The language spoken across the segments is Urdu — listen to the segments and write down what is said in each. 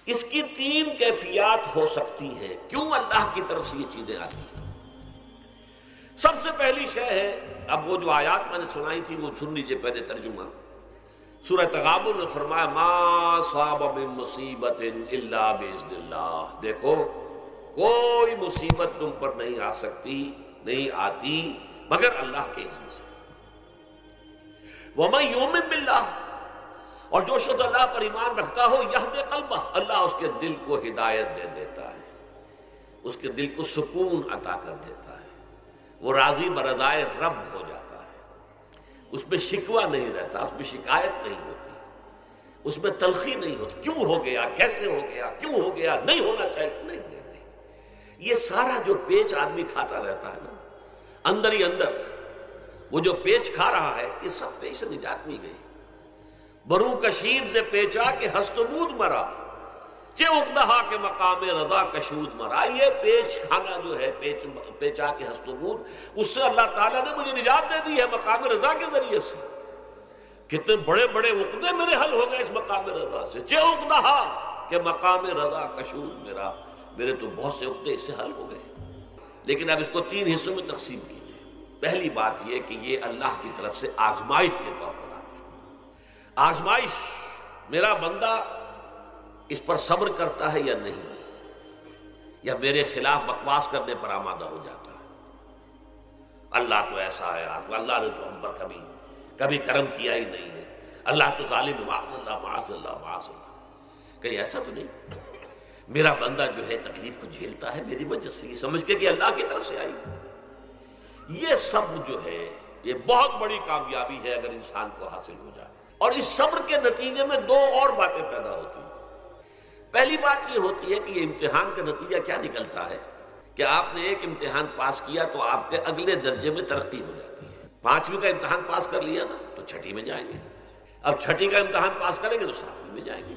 اس کی تین کیفیات ہو سکتی ہیں، کیوں اللہ کی طرف سے یہ چیزیں آتی ہیں۔ سب سے پہلی شے ہے، اب وہ جو آیات میں نے سنائی تھی وہ سن لیجیے پہلے ترجمہ۔ سورہ تغابن میں فرمایا ما صاب من مصیبت الا باذن اللہ، دیکھو کوئی مصیبت تم پر نہیں آ سکتی، نہیں آتی مگر اللہ کے اذن سے۔ ومن یؤمن باللہ، اور جو شخص اللہ پر ایمان رکھتا ہو یہد قلبہ، اللہ اس کے دل کو ہدایت دے دیتا ہے، اس کے دل کو سکون عطا کر دیتا ہے، وہ راضی برضائے رب ہو جاتا ہے، اس میں شکوہ نہیں رہتا، اس میں شکایت نہیں ہوتی، اس میں تلخی نہیں ہوتی، کیوں ہو گیا، کیسے ہو گیا، کیوں ہو گیا، نہیں ہونا چاہیے، نہیں دیتے۔ یہ سارا جو پیچ آدمی کھاتا رہتا ہے نا اندر ہی اندر، وہ جو پیچ کھا رہا ہے، یہ سب پیچ سے نجات نہیں گئی۔ برو کشید سے پیچا کہ ہست و بود مرا، چے اقدہا کے مقام رضا کشود مرا۔ یہ پیچ کھانا جو ہے، پیچا کے ہست و بود، اس سے اللہ تعالیٰ نے مجھے نجات دے دی ہے مقام رضا کے ذریعے سے۔ کتنے بڑے بڑے عقدے میرے حل ہو گئے اس مقام رضا سے، چے اقدہا کہ مقام رضا کشود میرا، میرے تو بہت سے عقدے اس سے حل ہو گئے۔ لیکن اب اس کو تین حصوں میں تقسیم کیجیے۔ پہلی بات یہ کہ یہ اللہ کی طرف سے آزمائش کے طور پر آتی ہے۔ آزمائش، میرا بندہ اس پر صبر کرتا ہے یا نہیں، یا میرے خلاف بکواس کرنے پر آمادہ ہو جاتا ہے۔ اللہ تو ایسا ہے، اللہ نے تو ہم پر کبھی کرم کیا ہی نہیں ہے، اللہ تو ظالم ہے، معاذ اللہ معاذ اللہ معاذ اللہ۔ کہیں ایسا تو نہیں، میرا بندہ جو ہے تکلیف کو جھیلتا ہے میری وجہ سے، یہ سمجھ کے کہ اللہ کی طرف سے آئی۔ یہ سب جو ہے یہ بہت بڑی کامیابی ہے اگر انسان کو حاصل ہو جائے۔ اور اس صبر کے نتیجے میں دو اور باتیں پیدا ہوتی ہیں۔ پہلی بات یہ ہوتی ہے کہ یہ امتحان کا نتیجہ کیا نکلتا ہے کہ آپ نے ایک امتحان پاس کیا تو آپ کے اگلے درجے میں ترقی ہو جاتی ہے۔ 5ویں کا امتحان پاس کر لیا نا تو 6ٹھی میں جائیں گے، اب 6ٹھی کا امتحان پاس کریں گے تو 7ویں میں جائیں گے،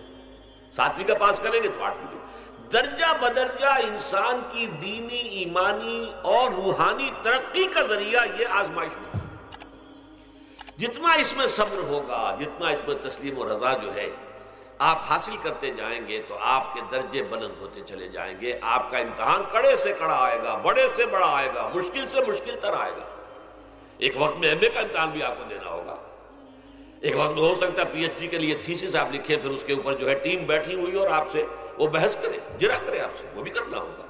7ویں کا پاس کریں گے تو 8ویں میں۔ درجہ بدرجہ انسان کی دینی، ایمانی اور روحانی ترقی کا ذریعہ یہ آزمائش ہوتی ہے۔ جتنا اس میں صبر ہوگا، جتنا اس میں تسلیم و رضا جو ہے آپ حاصل کرتے جائیں گے تو آپ کے درجے بلند ہوتے چلے جائیں گے۔ آپ کا امتحان کڑے سے کڑا آئے گا، بڑے سے بڑا آئے گا، مشکل سے مشکل تر آئے گا۔ ایک وقت میں MA کا امتحان بھی آپ کو دینا ہوگا، ایک وقت میں ہو سکتا ہے PhD کے لیے تھیسس آپ لکھیں، پھر اس کے اوپر جو ہے ٹیم بیٹھی ہوئی اور آپ سے وہ بحث کرے، جرا کرے آپ سے، وہ بھی کرنا ہوگا۔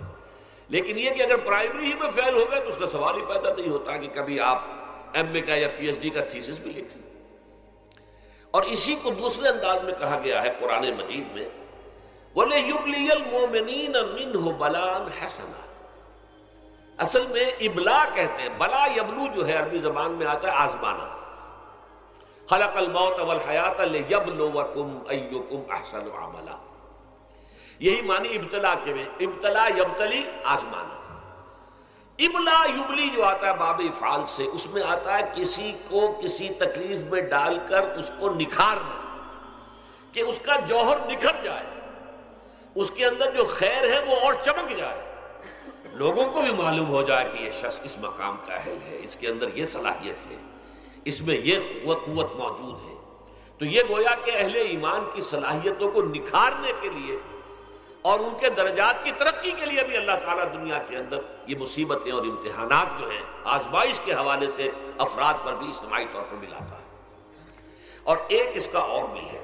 لیکن یہ کہ اگر پرائمری ہی میں فیل ہو گئے تو اس کا سوال ہی پیدا نہیں ہوتا کہ کبھی آپ MA کا یا PhD کا تھیسس بھی لکھیں۔ اور اسی کو دوسرے انداز میں کہا گیا ہے قرآن مجید میں، وَلِيُبْلِيَ الْمُؤْمِنِينَ مِنْهُ بَلَاءً حَسَنًا۔ اصل میں ابلا کہتے ہیں، بلا یبلو جو ہے عربی زبان میں آتا ہے آزمانا۔ خلق الموت والحیات لیبلوکم ایکم احسن عملا، یہی معنی ابتلا کے میں، ابتلا یبتلی آزمانا۔ ابلا یبلی جو آتا ہے باب افعال سے، اس میں آتا ہے کسی کو کسی تکلیف میں ڈال کر اس کو نکھارنا، کہ اس کا جوہر نکھر جائے، اس کے اندر جو خیر ہے وہ اور چمک جائے، لوگوں کو بھی معلوم ہو جائے کہ یہ شخص اس مقام کا اہل ہے، اس کے اندر یہ صلاحیت ہے، اس میں یہ قوت موجود ہے۔ تو یہ گویا کہ اہل ایمان کی صلاحیتوں کو نکھارنے کے لیے اور ان کے درجات کی ترقی کے لیے بھی اللہ تعالیٰ دنیا کے اندر یہ مصیبتیں اور امتحانات جو ہیں آزمائش کے حوالے سے افراد پر بھی اجتماعی طور پر بھی لاتا ہے۔ اور ایک اس کا اور بھی ہے،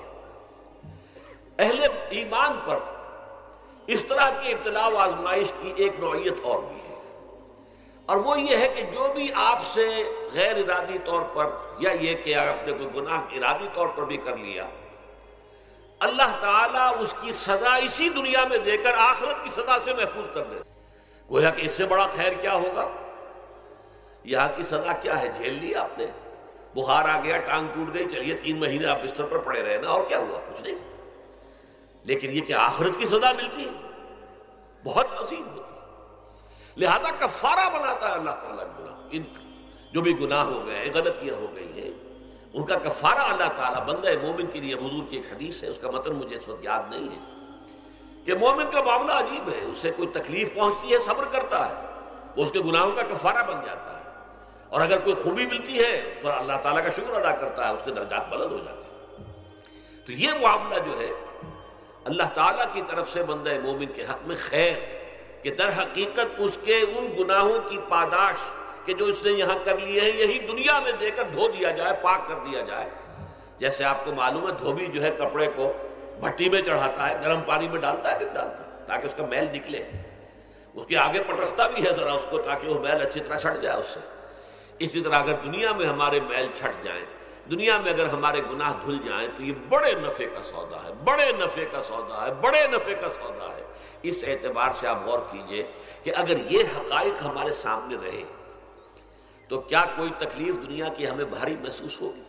اہل ایمان پر اس طرح کی ابتلا و آزمائش کی ایک نوعیت اور بھی ہے، اور وہ یہ ہے کہ جو بھی آپ سے غیر ارادی طور پر یا یہ کہ آپ نے کوئی گناہ ارادی طور پر بھی کر لیا، اللہ تعالیٰ اس کی سزا اسی دنیا میں دے کر آخرت کی سزا سے محفوظ کر دے۔ گویا کہ اس سے بڑا خیر کیا ہوگا؟ یہاں کی سزا کیا ہے؟ جھیل لیا آپ نے، بخار آ گیا، ٹانگ ٹوٹ گئی، چلیے 3 مہینے آپ بستر پر پڑے رہے نا، اور کیا ہوا؟ کچھ نہیں۔ لیکن یہ کہ آخرت کی سزا ملتی بہت عظیم ہوتی، لہذا کفارہ بناتا ہے اللہ تعالیٰ گناہ، ان جو بھی گناہ ہو گئے ہیں، غلطیاں ہو گئی ہیں، ان کا کفارہ اللہ تعالیٰ بندہ مومن کے لیے، حضور کی ایک حدیث ہے، اس کا متن مجھے اس وقت یاد نہیں ہے، کہ مومن کا معاملہ عجیب ہے، اسے کوئی تکلیف پہنچتی ہے صبر کرتا ہے، وہ اس کے گناہوں کا کفارہ بن جاتا ہے، اور اگر کوئی خوبی ملتی ہے تو اللہ تعالیٰ کا شکر ادا کرتا ہے، اس کے درجات بلند ہو جاتے ہیں۔ تو یہ معاملہ جو ہے اللہ تعالیٰ کی طرف سے بندہ مومن کے حق میں خیر کہ در حقیقت اس کے ان گناہوں کی پاداش کہ جو اس نے یہاں کر لیے ہیں یہی دنیا میں دے کر دھو دیا جائے، پاک کر دیا جائے۔ جیسے آپ کو معلوم ہے دھوبی جو ہے کپڑے کو بھٹی میں چڑھاتا ہے، گرم پانی میں ڈالتا ہے کہ نہیں ڈالتا، تاکہ اس کا میل نکلے، اس کے آگے پٹکتا بھی ہے ذرا اس کو تاکہ وہ میل اچھی طرح چھٹ جائے اس سے۔ اسی طرح اگر دنیا میں ہمارے میل چھٹ جائیں، دنیا میں اگر ہمارے گناہ دھل جائیں تو یہ بڑے نفع کا سودا ہے، بڑے نفع کا سودا ہے، بڑے نفع کا سودا ہے۔ اس اعتبار سے آپ غور کیجئے کہ اگر یہ حقائق ہمارے سامنے رہے تو کیا کوئی تکلیف دنیا کی ہمیں بھاری محسوس ہوگی؟